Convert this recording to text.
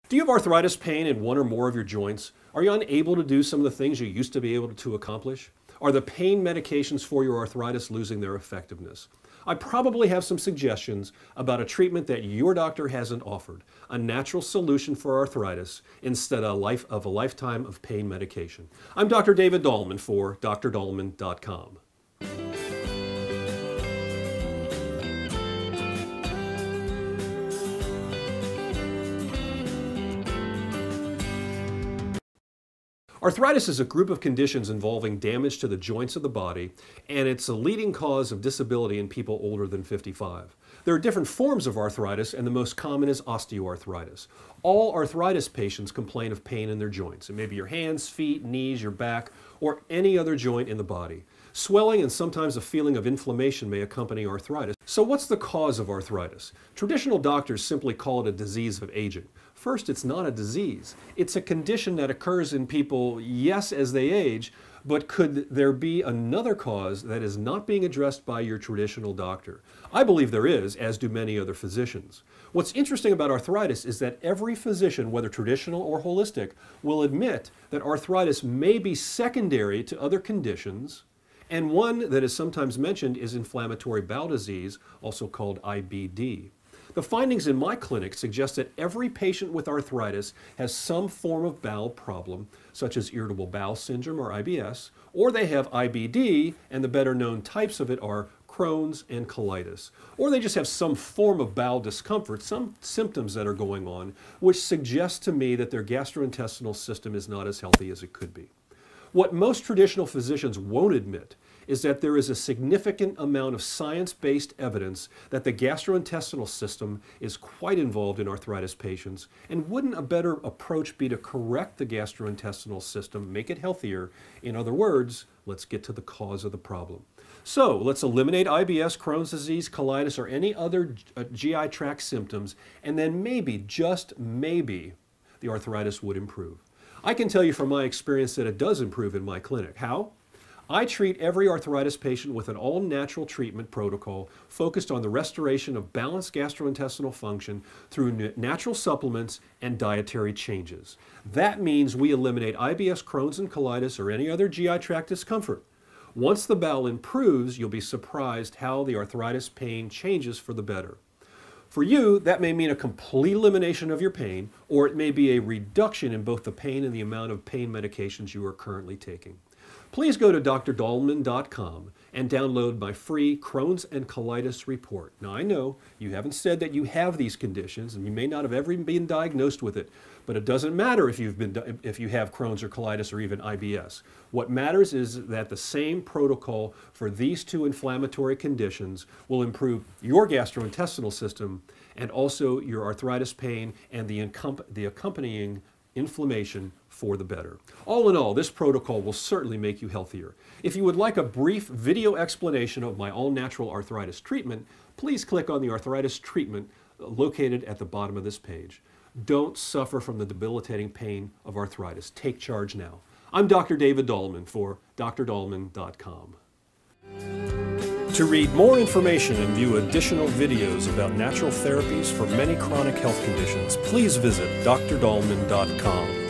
Do you have arthritis pain in one or more of your joints? Are you unable to do some of the things you used to be able to accomplish? Are the pain medications for your arthritis losing their effectiveness? I probably have some suggestions about a treatment that your doctor hasn't offered, a natural solution for arthritis instead of a lifetime of pain medication. I'm Dr. David Dahlman for drdahlman.com. Arthritis is a group of conditions involving damage to the joints of the body, and it's a leading cause of disability in people older than 55. There are different forms of arthritis, and the most common is osteoarthritis. All arthritis patients complain of pain in their joints. It may be your hands, feet, knees, your back, or any other joint in the body. Swelling and sometimes a feeling of inflammation may accompany arthritis. So what's the cause of arthritis? Traditional doctors simply call it a disease of aging. First, it's not a disease. It's a condition that occurs in people, yes, as they age, but could there be another cause that is not being addressed by your traditional doctor? I believe there is, as do many other physicians. What's interesting about arthritis is that every physician, whether traditional or holistic, will admit that arthritis may be secondary to other conditions, and one that is sometimes mentioned is inflammatory bowel disease, also called IBD. The findings in my clinic suggest that every patient with arthritis has some form of bowel problem, such as irritable bowel syndrome or IBS, or they have IBD, and the better known types of it are Crohn's and colitis. Or they just have some form of bowel discomfort, some symptoms that are going on, which suggests to me that their gastrointestinal system is not as healthy as it could be. What most traditional physicians won't admit is that there is a significant amount of science-based evidence that the gastrointestinal system is quite involved in arthritis patients, and wouldn't a better approach be to correct the gastrointestinal system, make it healthier? In other words, let's get to the cause of the problem. So let's eliminate IBS, Crohn's disease, colitis, or any other GI tract symptoms, and then maybe, just maybe, the arthritis would improve. I can tell you from my experience that it does improve in my clinic. How? I treat every arthritis patient with an all-natural treatment protocol focused on the restoration of balanced gastrointestinal function through natural supplements and dietary changes. That means we eliminate IBS, Crohn's, and colitis, or any other GI tract discomfort. Once the bowel improves, you'll be surprised how the arthritis pain changes for the better. For you, that may mean a complete elimination of your pain, or it may be a reduction in both the pain and the amount of pain medications you are currently taking. Please go to drdahlman.com and download my free Crohn's and colitis report. Now, I know you haven't said that you have these conditions, and you may not have ever been diagnosed with it, but it doesn't matter if you have Crohn's or colitis or even IBS. What matters is that the same protocol for these two inflammatory conditions will improve your gastrointestinal system and also your arthritis pain and the accompanying inflammation for the better. All in all, this protocol will certainly make you healthier. If you would like a brief video explanation of my all-natural arthritis treatment, please click on the arthritis treatment located at the bottom of this page. Don't suffer from the debilitating pain of arthritis. Take charge now. I'm Dr. David Dahlman for drdahlman.com. To read more information and view additional videos about natural therapies for many chronic health conditions, please visit drdahlman.com.